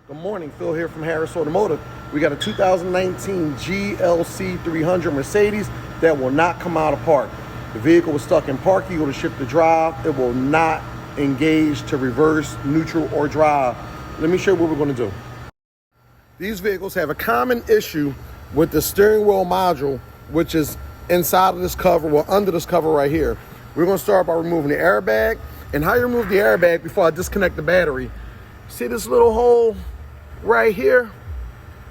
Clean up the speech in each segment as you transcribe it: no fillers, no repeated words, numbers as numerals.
Good morning, Phil here from Harris Automotive. We got a 2019 GLC 300 Mercedes that will not come out of park. The vehicle was stuck in park. You go to shift the drive. It will not engage to reverse, neutral, or drive. Let me show you what we're going to do. These vehicles have a common issue with the steering wheel module, which is inside of this cover, well, under this cover right here. We're going to start by removing the airbag. And how you remove the airbag before I disconnect the battery. See this little hole right here?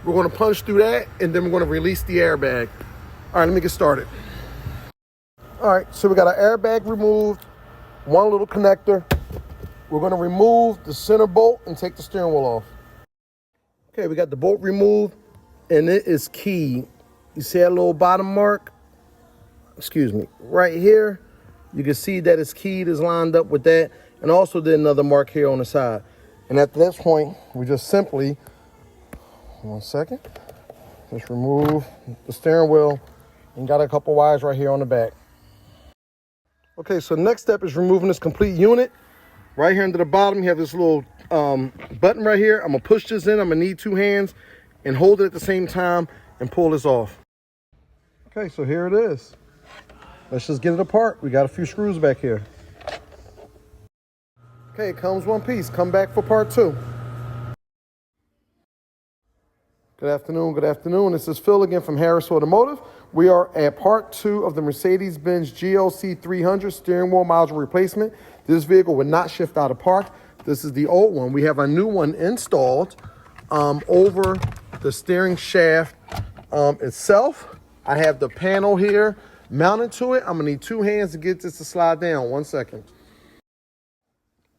We're going to punch through that, and then we're going to release the airbag. All right, let me get started. All right, so we got our airbag removed, one little connector. We're going to remove the center bolt and take the steering wheel off. Okay, we got the bolt removed, and it is keyed. You see that little bottom mark? Excuse me, right here. You can see that it's keyed, is lined up with that, and also did another mark here on the side. And at this point, we just simply, one second, just remove the steering wheel and got a couple wires right here on the back. Okay, so next step is removing this complete unit. Right here under the bottom, you have this little button right here. I'm gonna push this in. I'm gonna need two hands and hold it at the same time and pull this off. Okay, so here it is. Let's just get it apart. We got a few screws back here. Okay, it comes one piece. Come back for part two. Good afternoon, good afternoon. This is Phil again from Harris Automotive. We are at part two of the Mercedes-Benz GLC 300 steering wheel module replacement. This vehicle would not shift out of park. This is the old one. We have a new one installed over the steering shaft itself. I have the panel here mounted to it. I'm gonna need two hands to get this to slide down. One second.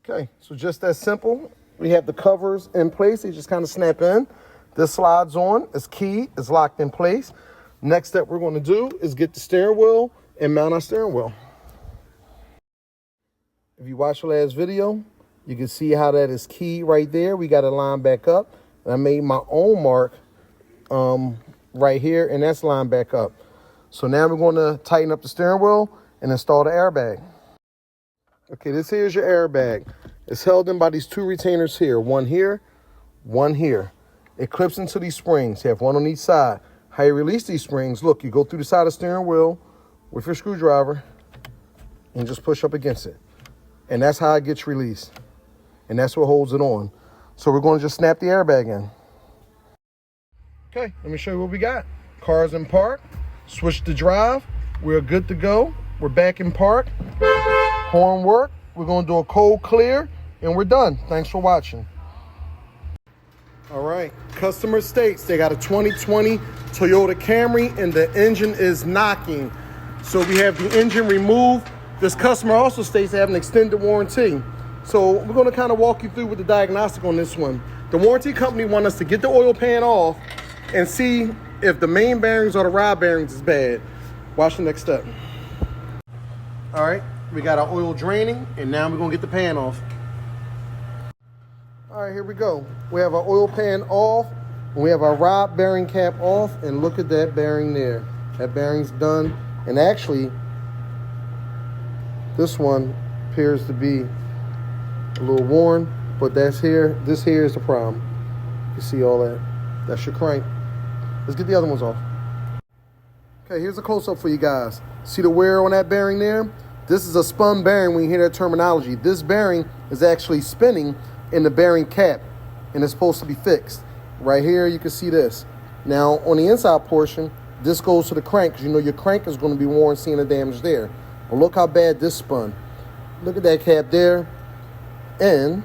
Okay, so just that simple. We have the covers in place. They just kind of snap in. This slides on, it's keyed, it's locked in place. Next step we're going to do is get the steering wheel and mount our steering wheel. If you watch the last video, you can see how that is keyed right there. We got it lined back up. And I made my own mark right here, and that's lined back up. So now we're going to tighten up the steering wheel and install the airbag. Okay, this here is your airbag. It's held in by these two retainers here. One here, one here. It clips into these springs. You have one on each side. How you release these springs, look, you go through the side of the steering wheel with your screwdriver and just push up against it. And that's how it gets released. And that's what holds it on. So we're going to just snap the airbag in. Okay, let me show you what we got. Car's in park. Switch to drive. We're good to go. We're back in park. Horn work. We're going to do a cold clear, and we're done. Thanks for watching. All right. Customer states they got a 2020 Toyota Camry, and the engine is knocking. So we have the engine removed. This customer also states they have an extended warranty. So we're going to kind of walk you through with the diagnostic on this one. The warranty company wants us to get the oil pan off and see if the main bearings or the rod bearings is bad. Watch the next step. All right, we got our oil draining, and now we're gonna get the pan off. All right, here we go. We have our oil pan off, and we have our rod bearing cap off, and look at that bearing there. That bearing's done, and actually, this one appears to be a little worn, but that's here. This here is the problem. You see all that? That's your crank. Let's get the other ones off. Okay, here's a close-up for you guys. See the wear on that bearing there? This is a spun bearing when you hear that terminology. This bearing is actually spinning in the bearing cap, and it's supposed to be fixed. Right here, you can see this. Now, on the inside portion, this goes to the crank, because you know your crank is going to be worn, seeing the damage there. But look how bad this spun. Look at that cap there, and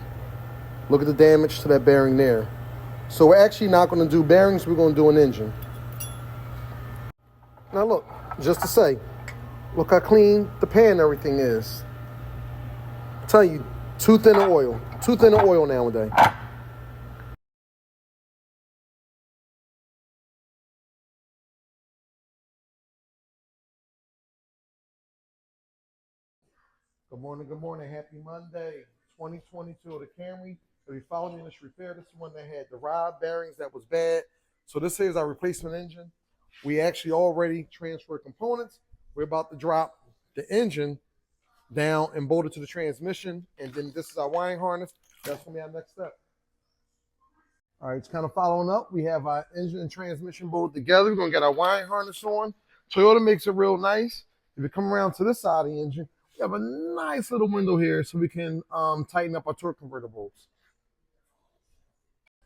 look at the damage to that bearing there. So we're actually not going to do bearings, we're going to do an engine. Now look, just to say, look how clean the pan and everything is. I'm telling you, too thin of oil. Too thin of oil nowadays. Good morning, happy Monday. 2022 of the Camry. If you follow me in this repair, this is one that had the rod bearings that was bad. So this is our replacement engine. We actually already transferred components. We're about to drop the engine down and bolt it to the transmission. And then this is our wiring harness. That's going to be our next step. All right, it's kind of following up. We have our engine and transmission both together. We're going to get our wiring harness on. Toyota makes it real nice. If you come around to this side of the engine, we have a nice little window here so we can tighten up our torque converter bolts.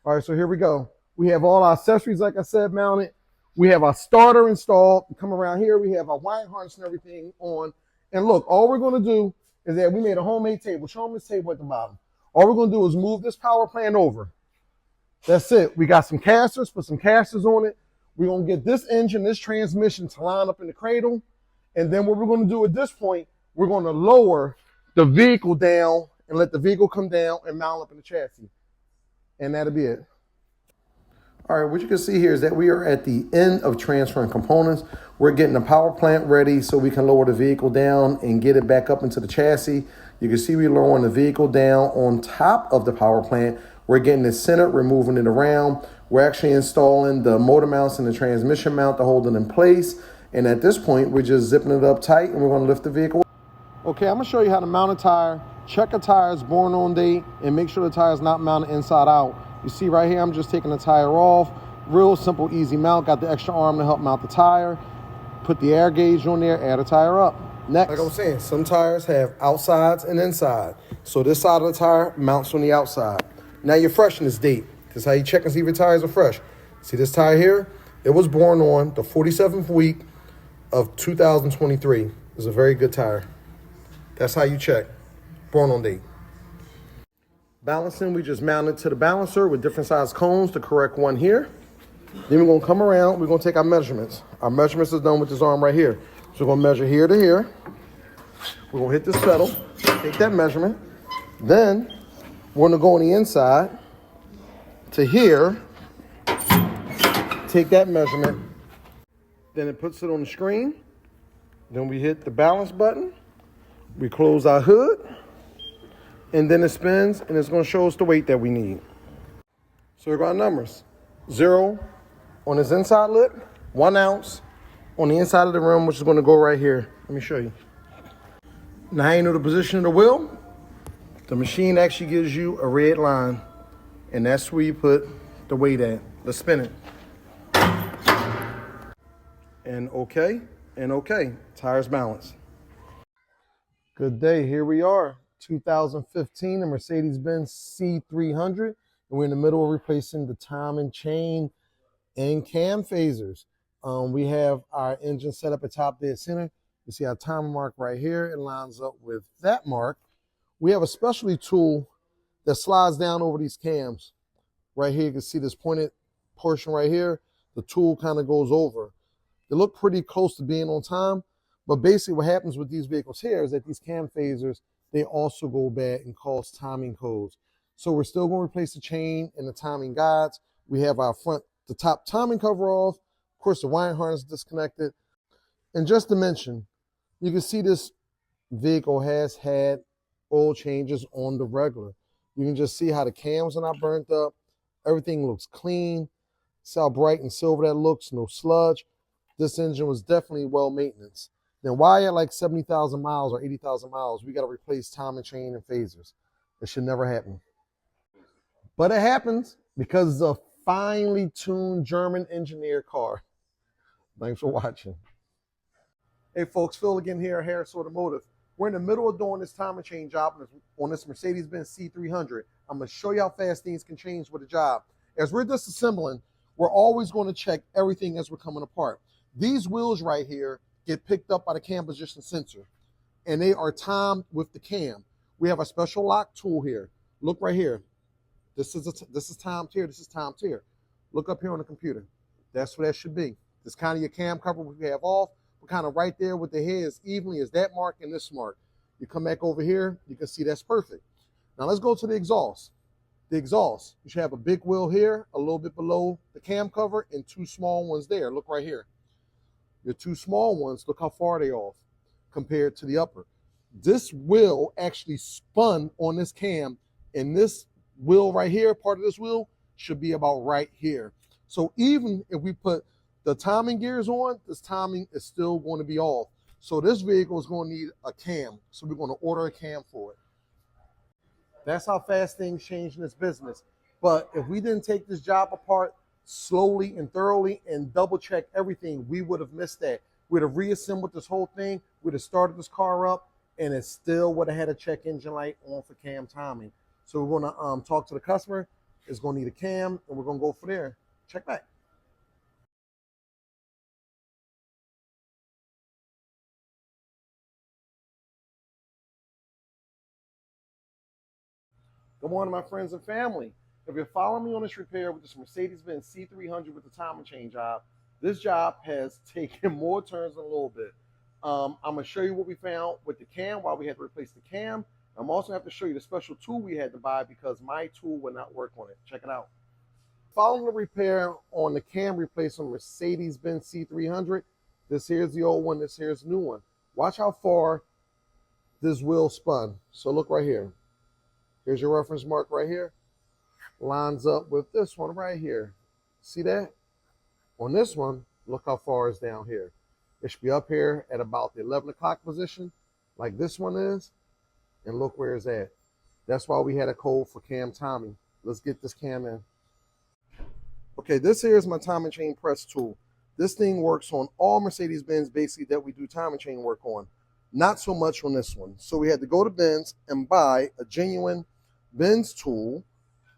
All right, so here we go. We have all our accessories, like I said, mounted. We have our starter installed. We come around here, we have our wiring harness and everything on. And look, all we're going to do is that we made a homemade table. Show them this table at the bottom. All we're going to do is move this power plant over. That's it. We got some casters, put some casters on it. We're going to get this engine, this transmission to line up in the cradle. And then what we're going to do at this point, we're going to lower the vehicle down and let the vehicle come down and mount up in the chassis. And that'll be it. All right, what you can see here is that we are at the end of transferring components. We're getting the power plant ready so we can lower the vehicle down and get it back up into the chassis. You can see we're lowering the vehicle down on top of the power plant. We're getting it centered, we're moving it around. We're actually installing the motor mounts and the transmission mount to hold it in place. And at this point, we're just zipping it up tight and we're gonna lift the vehicle. Okay, I'm gonna show you how to mount a tire, check a tire's born on date, and make sure the tire is not mounted inside out. You see right here, I'm just taking the tire off. Real simple, easy mount. Got the extra arm to help mount the tire. Put the air gauge on there, add a tire up. Next. Like I was saying, some tires have outsides and inside. So this side of the tire mounts on the outside. Now your freshness date. This is how you check and see if your tires are fresh. See this tire here? It was born on the 47th week of 2023. It's a very good tire. That's how you check. Born on date. Balancing, we just mounted to the balancer with different size cones, the correct one here. Then we're gonna come around, we're gonna take our measurements. Our measurements is done with this arm right here. So we're gonna measure here to here. We're gonna hit this pedal, take that measurement. Then we're gonna go on the inside to here, take that measurement. Then it puts it on the screen. Then we hit the balance button. We close our hood. And then it spins and it's gonna show us the weight that we need. So here go our numbers. 0 on this inside lip, 1 ounce on the inside of the rim, which is gonna go right here. Let me show you. Now how you know the position of the wheel? The machine actually gives you a red line and that's where you put the weight at. Let's spin it. And okay, tires balanced. Good day, here we are. 2015, a Mercedes-Benz C300, and we're in the middle of replacing the timing chain and cam phasers. We have our engine set up at top dead center. You see our timing mark right here. It lines up with that mark. We have a specialty tool that slides down over these cams. Right here, you can see this pointed portion right here. The tool kind of goes over. They look pretty close to being on time, but basically what happens with these vehicles here is that these cam phasers, they also go bad and cause timing codes. So we're still going to replace the chain and the timing guides. We have our the top timing cover off. Of course, the wiring harness is disconnected. And just to mention, you can see this vehicle has had oil changes on the regular. You can just see how the cams are not burnt up. Everything looks clean. See how bright and silver that looks, no sludge. This engine was definitely well maintenance. Then why at like 70,000 miles or 80,000 miles, we got to replace timing chain and phasers? It should never happen. But it happens because it's a finely tuned German engineered car. Thanks for watching. Hey folks, Phil again here at Harris Automotive. We're in the middle of doing this timing chain job on this Mercedes-Benz C300. I'm going to show you how fast things can change with a job. As we're disassembling, we're always going to check everything as we're coming apart. These wheels right here get picked up by the cam position sensor, and they are timed with the cam. We have a special lock tool here. Look right here. This is timed here. This is timed here. Look up here on the computer. That's what that should be. This kind of your cam cover we have off, but kind of right there with the heads evenly is that mark and this mark. You come back over here, you can see that's perfect. Now let's go to the exhaust. The exhaust, you should have a big wheel here, a little bit below the cam cover, and 2 small ones there. Look right here. Your 2 small ones, look how far they off compared to the upper. This wheel actually spun on this cam, and this wheel right here, part of this wheel, should be about right here. So even if we put the timing gears on, this timing is still going to be off. So this vehicle is going to need a cam. So we're going to order a cam for it. That's how fast things change in this business. But if we didn't take this job apart slowly and thoroughly and double check everything, we would have missed that. We'd have reassembled this whole thing. We'd have started this car up, and it still would have had a check engine light on for cam timing. So we're going to talk to the customer. It's going to need a cam, and we're going to go from there. Check back. Good morning, my friends and family. If you're following me on this repair with this Mercedes-Benz C300 with the time and chain job, this job has taken more turns than a little bit. I'm going to show you what we found with the cam, why we had to replace the cam. I'm also going to have to show you the special tool we had to buy because my tool would not work on it. Check it out. Following the repair on the cam replacement Mercedes-Benz C300, this here's the old one, this here's the new one. Watch how far this wheel spun. So look right here. Here's your reference mark right here. Lines up with this one right here. See that? On this one, look how far it's down here. It should be up here at about the 11 o'clock position, like this one is. And look where it's at. That's why we had a code for cam timing. Let's get this cam in. Okay, this here is my time and chain press tool. This thing works on all Mercedes-Benz basically that we do time and chain work on. Not so much on this one. So we had to go to Benz and buy a genuine Benz tool,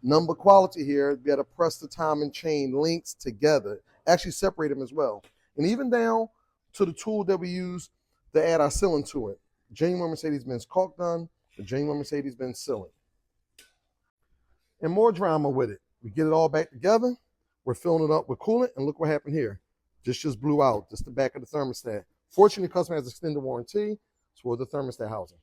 number quality here. We had to press the time and chain links together, actually separate them as well. And even down to the tool that we use to add our sealant to it. Genuine Mercedes-Benz caulk gun, the genuine Mercedes-Benz sealant. And more drama with it. We get it all back together. We're filling it up with coolant, and look what happened here. This just blew out, just the back of the thermostat. Fortunately, the customer has extended warranty, so we're the thermostat housing.